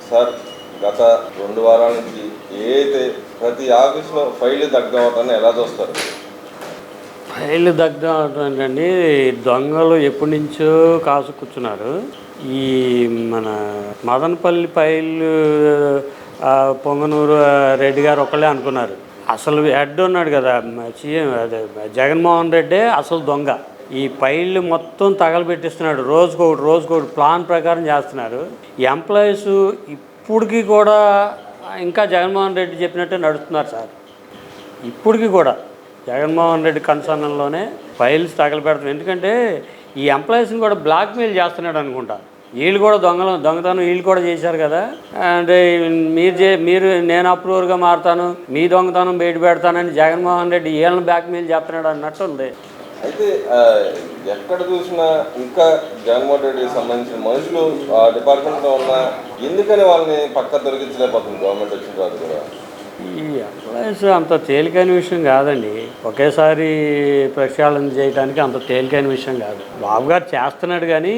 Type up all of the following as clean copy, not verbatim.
Sir గత 2 వారాల నుంచి ఏదైతే ప్రతి ఆఫీస్లో ఫైళ్ళు దగ్ధం అవుతాయని ఎలా చూస్తారు? ఫైళ్ళు దగ్ధం అవుతుందండి. దొంగలు ఎప్పటి నుంచో కాసు కూర్చున్నారు. ఈ మన మదనపల్లి ఫైళ్ళు పొంగనూరు రెడ్డి గారు ఒకళ్ళే అనుకున్నారు. అసలు హెడ్ ఉన్నాడు కదా సీఎం, అదే జగన్మోహన్ రెడ్డే అసలు దొంగ. ఈ ఫైళ్ళు మొత్తం తగలబెట్టిస్తున్నాడు. రోజుకోటి ప్లాన్ ప్రకారం చేస్తున్నారు. ఎంప్లాయీస్ ఇప్పటికీ కూడా ఇంకా జగన్మోహన్ రెడ్డి చెప్పినట్టే నడుస్తున్నారు సార్. ఇప్పటికీ కూడా జగన్మోహన్ రెడ్డి కన్సర్న్లోనే ఫైల్స్ తగలబెడుతున్నారు. ఎందుకంటే ఈ ఎంప్లాయీస్ని కూడా బ్లాక్మెయిల్ చేస్తున్నాడు అనుకుంటా. వీళ్ళు కూడా దొంగతనం వీళ్ళు కూడా చేశారు కదా. అంటే మీరు నేను అప్రూవర్గా మారుతాను, మీ దొంగతనం బయట పెడతానని జగన్మోహన్ రెడ్డి వీళ్ళని బ్లాక్మెయిల్ చేస్తున్నాడు అన్నట్టు ఉంది. అయితే ఎక్కడ చూసినా ఇంకా జగన్మోహన్ రెడ్డికి సంబంధించిన మనుషులు ఆ డిపార్ట్మెంట్లో ఉన్నా ఎందుకని వాళ్ళని పక్క దొరికించలేకపోతుంది గవర్నమెంట్ వచ్చిన తర్వాత కూడా? ఈ ఎంప్లాయీస్ అంత తేలికైన విషయం కాదండి. ఒకేసారి ప్రక్షాళన చేయడానికి అంత తేలికైన విషయం కాదు. బాబు గారు చేస్తున్నాడు కానీ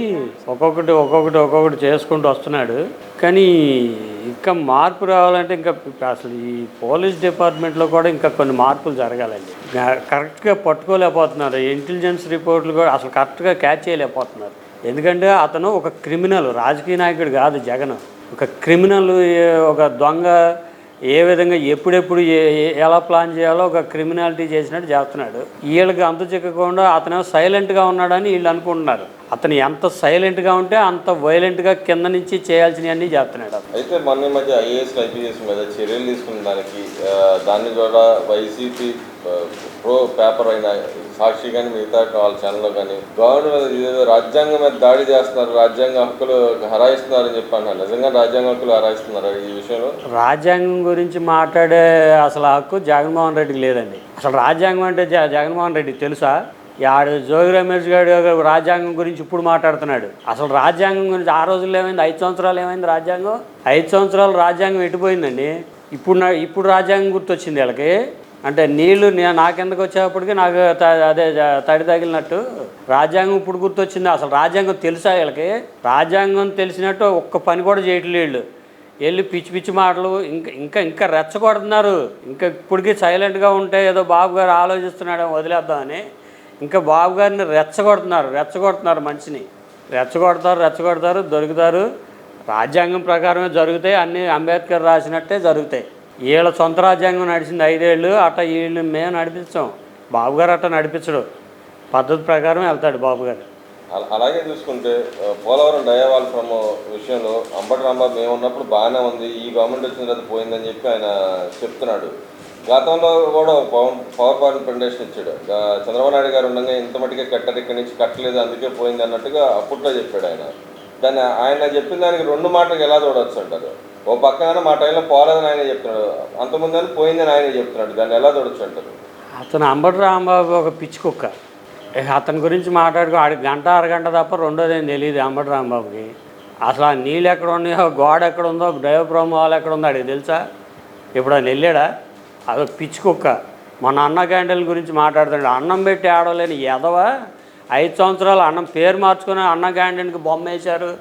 ఒక్కొక్కటి చేసుకుంటూ వస్తున్నాడు. కానీ ఇంకా మార్పు రావాలంటే ఇంకా అసలు ఈ పోలీస్ డిపార్ట్మెంట్లో కూడా ఇంకా కొన్ని మార్పులు జరగాలండి. కరెక్ట్గా పట్టుకోలేకపోతున్నారు. ఇంటెలిజెన్స్ రిపోర్ట్లు కూడా అసలు కరెక్ట్గా క్యాచ్ చేయలేకపోతున్నారు. ఎందుకంటే అతను ఒక క్రిమినల్, రాజకీయ నాయకుడు కాదు జగన్. ఒక క్రిమినల్, ఒక దొంగ. ఏ విధంగా ఎప్పుడెప్పుడు ఎలా ప్లాన్ చేయాలో ఒక క్రిమినాలిటీ చేసినట్టు చేస్తున్నాడు. వీళ్ళకి అంత చిక్కకుండా అతను సైలెంట్గా ఉన్నాడని వీళ్ళు అనుకుంటున్నారు. అతను ఎంత సైలెంట్గా ఉంటే అంత వైలెంట్గా కింద నుంచి చేయాల్సినవన్నీ చేస్తున్నాడు. అయితే మొన్న మధ్య ఐఏఎస్ ఐపీఎస్ మీద చర్యలు తీసుకున్న దాన్ని కూడా వైసీపీ ప్రో పేపర్ అయిన సాక్షి కానీ మిగతా వాళ్ళ ఛానల్లో కానీ గవర్నమెంట్ ఏదో రాజ్యాంగం మీద దాడి చేస్తున్నారు, రాజ్యాంగ హక్కులు హరాయిస్తున్నారని చెప్పి అన్నారు. నిజంగా రాజ్యాంగ హక్కులు హరాయిస్తున్నారు ఈ విషయంలో? రాజ్యాంగం గురించి మాట్లాడే అసలు హక్కు జగన్మోహన్ రెడ్డికి లేదండి. అసలు రాజ్యాంగం అంటే జగన్మోహన్ రెడ్డికి తెలుసా? జోగి రమేష్ గారు రాజ్యాంగం గురించి ఇప్పుడు మాట్లాడుతున్నాడు. అసలు రాజ్యాంగం గురించి ఆ రోజుల్లో ఏమైంది? 5 సంవత్సరాలు ఏమైంది రాజ్యాంగం? 5 సంవత్సరాలు రాజ్యాంగం ఎట్టిపోయిందండి. ఇప్పుడు రాజ్యాంగం గుర్తొచ్చింది వీళ్ళకి. అంటే నీళ్లు నాకెందుకు వచ్చేప్పటికి నాకు అదే తడి తగిలినట్టు రాజ్యాంగం ఇప్పుడు గుర్తొచ్చింది. అసలు రాజ్యాంగం తెలుసా వీళ్ళకి? రాజ్యాంగం తెలిసినట్టు ఒక్క పని కూడా చేయట్లేదు వీళ్ళు. వెళ్ళి పిచ్చి మాటలు ఇంకా రెచ్చగొడుతున్నారు. ఇంకా ఇప్పటికీ సైలెంట్గా ఉంటే ఏదో బాబు గారు ఆలోచిస్తున్నాడో వదిలేద్దామని ఇంకా బాబు గారిని రెచ్చగొడుతున్నారు. మనిషిని రెచ్చగొడతారు, దొరుకుతారు. రాజ్యాంగం ప్రకారమే జరుగుతాయి అన్నీ. అంబేద్కర్ రాసినట్టే జరుగుతాయి. వీళ్ళ సొంత రాజ్యాంగం నడిచింది 5 ఏళ్ళు. అట్ట వీళ్ళు మేము నడిపించాం. బాబు గారు అట్ట నడిపించడు. పద్ధతి ప్రకారం వెళ్తాడు బాబు గారు. అలాగే చూసుకుంటే పోలవరం డయావాల్ ఫ్రమ్ విషయంలో అంబటి రాంబాబు మేము ఉన్నప్పుడు బాగానే ఉంది, ఈ గవర్నమెంట్ వచ్చిన తర్వాత పోయిందని చెప్పి ఆయన చెప్తున్నాడు. గతంలో కూడా పవర్ పాయింట్ ప్రజెంటేషన్ ఇచ్చాడు. చంద్రబాబు నాయుడు గారు ఉండగా ఇంత మట్టిగా కట్టారు, ఇక్కడి నుంచి కట్టలేదు అందుకే పోయింది అన్నట్టుగా అప్పట్లో చెప్పాడు ఆయన. ఆయన చెప్పిన దానికి 2 మాటలకు ఎలా చూడవచ్చు అంటారు? ఓ పక్కన మా టైంలో పోలేదని ఆయన చెప్తున్నాడు, అంతకుముందని పోయిందని ఆయన చెప్తున్నాడు. దాన్ని ఎలా చూడొచ్చు అంటారు? అతను అంబటి రాంబాబు ఒక పిచ్చి కుక్క. అతని గురించి మాట్లాడుకో ఆడికి గంట అరగంట తప్ప రెండోది ఏం తెలియదు అంబటి రాంబాబుకి. అసలు ఆ నీళ్ళు ఎక్కడ ఉన్నాయో, గోడ ఎక్కడ ఉందో, డ్రైవర్ హాల్ ఎక్కడ ఉందో అడిగి తెలుసా? ఇప్పుడు ఆయన వెళ్ళాడా? అదొక పిచ్చి కుక్క. మన అన్న క్యాంటీన్ల గురించి మాట్లాడుతాడు. అన్నం పెట్టి ఆడలేని ఎదవ. 5 సంవత్సరాలు అన్నం పేరు మార్చుకొని అన్న క్యాంటీన్కి బొమ్మ వేశారు,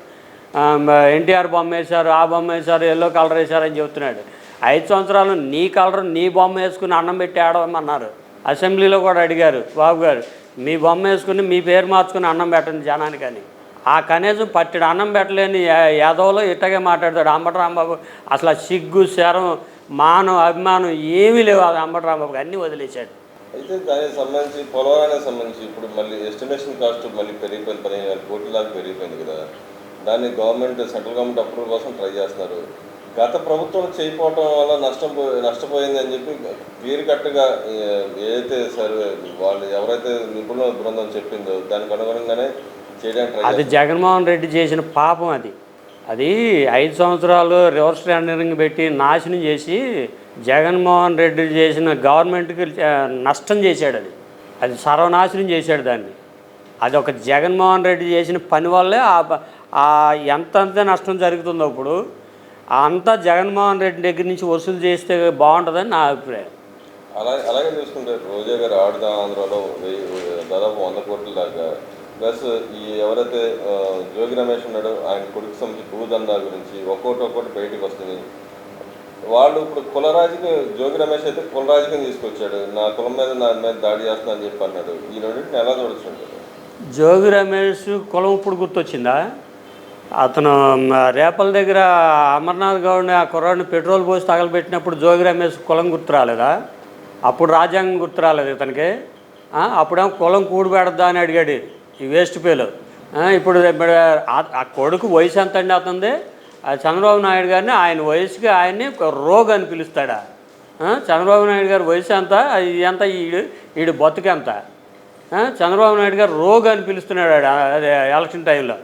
ఎన్టీఆర్ బొమ్మ వేశారు, ఆ బొమ్మ వేశారు, ఎల్లో కలర్ వేశారని చెప్తున్నాడు. 5 సంవత్సరాలు నీ కలర్ నీ బొమ్మ వేసుకుని అన్నం పెట్టి ఆడమన్నారు. అసెంబ్లీలో కూడా అడిగారు బాబు గారు, మీ బొమ్మ వేసుకుని మీ పేరు మార్చుకుని అన్నం పెట్టండి జనానికని. ఆ కనీసం పట్టెడు అన్నం పెట్టలేని యాదవ్లో ఇట్టగే మాట్లాడతాడు అంబటి రాంబాబు. అసలు సిగ్గు, శరం, మానం, అభిమానం ఏమీ లేవు అది అంబటి రాంబాబుకి. అన్నీ వదిలేశాడు. అయితే దానికి సంబంధించి పోలవరానికి సంబంధించి ఇప్పుడు మళ్ళీ ఎస్టిమేషన్ కాస్ట్ మళ్ళీ పెరిగిపోయింది, 15,000 కోట్ల దాకా పెరిగిపోయింది కదా. దాన్ని సెంట్రల్ గవర్నమెంట్ అప్రూవల్ కోసం ట్రై చేస్తున్నారు. గత ప్రభుత్వం చేయకపోవటం వల్ల నష్టపోయింది అని చెప్పి క్లియర్ కట్గా ఏదైతే సర్వే వాళ్ళు ఎవరైతే నిపుణుల బృందం చెప్పిందో దానికి అనుగుణంగానే చేయడానికి అది జగన్మోహన్ రెడ్డి చేసిన పాపం. అది 5 సంవత్సరాలు రివర్స్ టెండరింగ్ పెట్టి నాశనం చేసి జగన్మోహన్ రెడ్డి చేసిన గవర్నమెంట్కి నష్టం చేశాడు. అది సర్వనాశనం చేశాడు దాన్ని. అది ఒక జగన్మోహన్ రెడ్డి చేసిన పని వల్లే ఎంతంత నష్టం జరుగుతుందో ఇప్పుడు అంతా జగన్మోహన్ రెడ్డి దగ్గర నుంచి వసూలు చేస్తే బాగుంటుందని నా అభిప్రాయం. అలాగే చూసుకుంటే రోజా గారు ఆడుదా ఆంధ్రలో దాదాపు 100 కోట్ల దాకా ప్లస్ ఈ ఎవరైతే జోగి రమేష్ ఉన్నాడో ఆయన కొడుకు సంబంధించి భూదందా గురించి ఒక్కొక్కటి బయటకు వస్తుంది. వాళ్ళు ఇప్పుడు కుల రాజకీయం, జోగి రమేష్ అయితే కుల రాజకీయం తీసుకొచ్చాడు, నా కులం మీద నా మీద దాడి చేస్తున్నా అని చెప్పి అన్నాడు. ఈ రెండింటిని ఎలా చూడొచ్చు? జోగి రమేష్ కులం ఇప్పుడు గుర్తొచ్చిందా? అతను రేపల దగ్గర అమర్నాథ్ గౌడ్ని ఆ కుర్రాడిని పెట్రోల్ పోసి తగలబెట్టినప్పుడు జోగి రమేష్ కులం గుర్తు రాలేదా? అప్పుడు రాజ్యాంగం గుర్తు రాలేదు ఇతనికి. అప్పుడేమో కులం కూడిపెడద్దా అని అడిగాడు ఈ వేస్ట్ పేలు. ఇప్పుడు ఆ కొడుకు వయసు ఎంత అండి అతనిది? చంద్రబాబు నాయుడు గారిని ఆయన వయసుకి ఆయన్ని రోగ్ అని పిలుస్తాడా? చంద్రబాబు నాయుడు గారి వయసు ఎంత, ఎంత ఈడు బతుకెంత? చంద్రబాబు నాయుడు గారు రోగ్ అని పిలుస్తున్నాడు అదే ఎలక్షన్ టైంలో.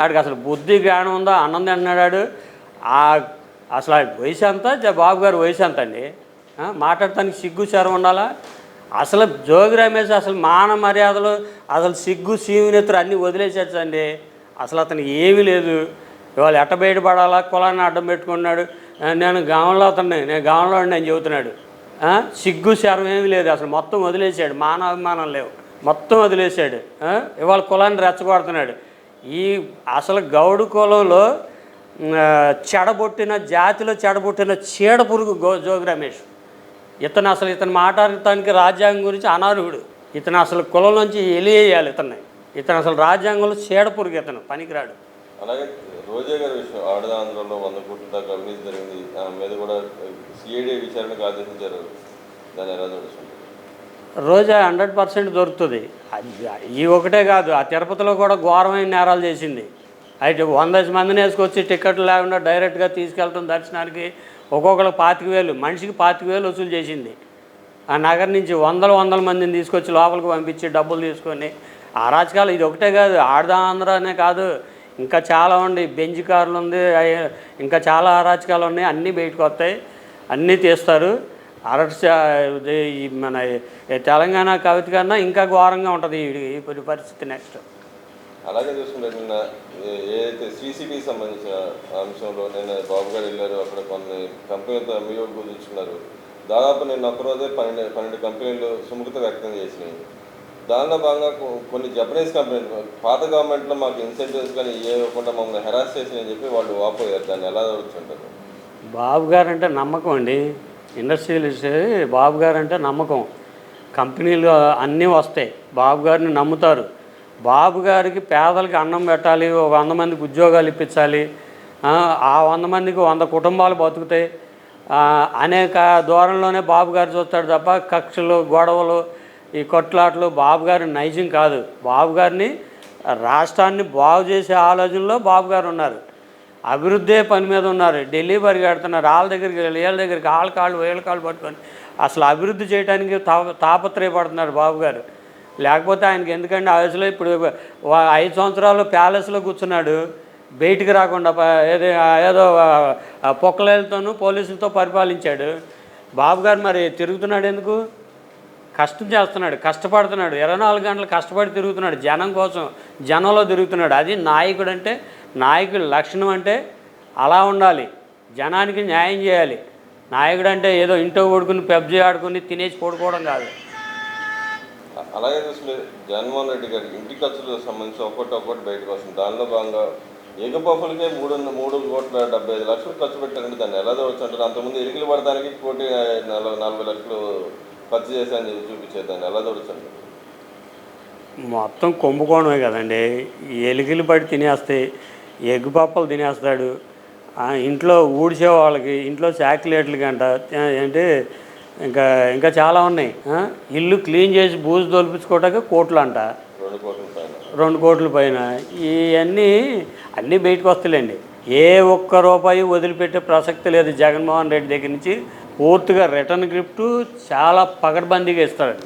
ఆడికి అసలు బుద్ధి జ్ఞానం ఉందా? అన్నం తింటున్నాడు. అసలు వయసు ఎంత, బాబు గారి వయసు ఎంత అండి? మాట్లాడటానికి సిగ్గు శరం ఉండాలా? అసలు జోగి రమేష్ అసలు మాన మర్యాదలు, అసలు సిగ్గు సీమినెత్తురు అన్నీ వదిలేసేటండి. అసలు అతనికి ఏమీ లేదు. ఇవాళ ఎట్ట బయటపడాలా? కులాన్ని అడ్డం పెట్టుకున్నాడు. నేను గాంలో ఉండి అని చెబుతున్నాడు. సిగ్గు శరం ఏమీ లేదు. అసలు మొత్తం వదిలేసాడు. మానాభిమానం లేవు, మొత్తం వదిలేశాడు. ఇవాళ కులాన్ని రెచ్చగొడుతున్నాడు. ఈ అసలు గౌడు కులంలో చెడబొట్టిన జాతిలో చెడబొట్టిన చీడ పురుగు జోగి రమేష్. ఇతను మాట్లాడటానికి రాజ్యాంగం గురించి అనర్హుడు. ఇతను అసలు కులం నుంచి ఎలివేయాలి ఇతను అసలు రాజ్యాంగంలో చీడ పురుగు, ఇతను పనికిరాడు. అలాగే రోజా గారి విషయం, ఆడదాంధ్రలో 100 కోట్ల దాకా అవినీతి జరిగింది, ఆమె మీద కూడా సిఐడి విచారణకు ఆదేశించారు. దాన్ని ఎలా చూడుతుంది? రోజా 100% దొరుకుతుంది. ఈ ఒకటే కాదు, ఆ తిరుపతిలో కూడా ఘోరమైన నేరాలు చేసింది. అయితే 100 మందిని వేసుకొచ్చి టికెట్లు లేకుండా డైరెక్ట్గా తీసుకెళ్తాం దర్శనానికి. ఒక్కొక్కరికి 25,000, మనిషికి 25,000 వసూలు చేసింది. ఆ నగరం నుంచి వందల మందిని తీసుకొచ్చి లోపలికి పంపించి డబ్బులు తీసుకొని అరాచకాలు. ఇది ఒకటే కాదు, ఆడదాంధ్రనే కాదు, ఇంకా చాలా ఉంది. బెంజ్ కార్లు ఉంది, ఇంకా చాలా అరాచకాలు ఉన్నాయి. అన్నీ బయటకు వస్తాయి, అన్నీ తీస్తారు. మన తెలంగాణ కవిత కన్నా ఇంకా ఘోరంగా ఉంటుంది ఈ పరిస్థితి నెక్స్ట్. అలాగే చూసుకుంటే నిన్న ఏదైతే CCTV సంబంధించిన అంశంలో నిన్న బాబు గారు వెళ్ళారు, అక్కడ కొన్ని కంపెనీలతో MOU కుదుర్చుకున్నారు. దాదాపు నిన్న ఒక్కరోజే 12 కంపెనీలు సుముఖత వ్యక్తం చేసినాయి. దానిలో భాగంగా కొన్ని జపనీస్ కంపెనీలు పాత గవర్నమెంట్లో మాకు ఇన్సెంటివ్స్ కానీ ఇవ్వకుండా మమ్మల్ని హెరాస్ చేసినాయని చెప్పి వాళ్ళు వాపోయారు. దాన్ని ఎలా జరుగుతుంటారు? బాబు గారు అంటే నమ్మకం అండి. ఇండస్ట్రియలిస్ట్ బాబు గారు అంటే నమ్మకం. కంపెనీలు అన్నీ వస్తాయి, బాబు గారిని నమ్ముతారు. బాబు గారికి పేదలకి అన్నం పెట్టాలి, 100 మందికి ఉద్యోగాలు ఇప్పించాలి, ఆ 100 మందికి 100 కుటుంబాలు బతుకుతాయి అనేక ధోరణిలోనే బాబు గారు చూస్తాడు తప్ప కక్షలు, గొడవలు, ఈ కొట్లాట్లు బాబు గారి నైజం కాదు. బాబు గారిని రాష్ట్రాన్ని బాగు చేసే ఆలోచనలో బాబు గారు ఉన్నారు. అభివృద్ధే పని మీద ఉన్నారు. ఢిల్లీ పరిగెడుతున్నారు. వీళ్ళ దగ్గరికి వీళ్ళ కాళ్ళు పట్టుకొని అసలు అభివృద్ధి చేయడానికి తాపత్రయపడుతున్నారు బాబు గారు. లేకపోతే ఆయనకి ఎందుకంటే ఆ వయసులో ఇప్పుడు 5 సంవత్సరాలు ప్యాలెస్లో కూర్చున్నాడు, బయటికి రాకుండా ఏదో పొక్కలేలతోనూ పోలీసులతో పరిపాలించాడు. బాబు గారు మరి తిరుగుతున్నాడు ఎందుకు? కష్టం చేస్తున్నాడు, కష్టపడుతున్నాడు, 24 గంటలు కష్టపడి తిరుగుతున్నాడు, జనం కోసం జనంలో తిరుగుతున్నాడు. అది నాయకుడు అంటే, నాయకుడి లక్షణం అంటే అలా ఉండాలి. జనానికి న్యాయం చేయాలి. నాయకుడు అంటే ఏదో ఇంట్లో పడుకుని పెబ్జీ ఆడుకుని తినేసి పడుకోవడం కాదు. అలాగే చూసుకుంటే జగన్మోహన్ రెడ్డి గారి ఇంటి ఖర్చులకు సంబంధించి ఒక్కొక్కటి బయటకు వస్తుంది. దానిలో భాగంగా ఏకపఫులకే 3,75,00,000 ఖర్చు పెట్టారంటే దాన్ని ఎలా చూడవచ్చు అంటారు? అంతకుముందు ఎలుకలు పడడానికి 1,40,00,000 ఖర్చు చేశారని చెప్పి చూపించేది, దాన్ని ఎలా చూడొచ్చండి? మొత్తం కుంభకోణమే కదండి. ఎలుకలు పడి తినేస్తాయి, ఎగ్గు పప్పలు తినేస్తాడు. ఇంట్లో ఊడ్చే వాళ్ళకి, ఇంట్లో చాక్లెట్లకి అంట, ఏంటి ఇంకా చాలా ఉన్నాయి. ఇల్లు క్లీన్ చేసి బూజు తొలిపించుకోవటానికి కోట్లు అంట, 2 కోట్ల పైన. అన్నీ బయటకు వస్తాయండి. ఏ ఒక్క రూపాయి వదిలిపెట్టే ప్రసక్తి లేదు జగన్మోహన్ రెడ్డి దగ్గర నుంచి. పూర్తిగా రిటర్న్ గిఫ్ట్ చాలా పకడ్బందీగా ఇస్తాడండి.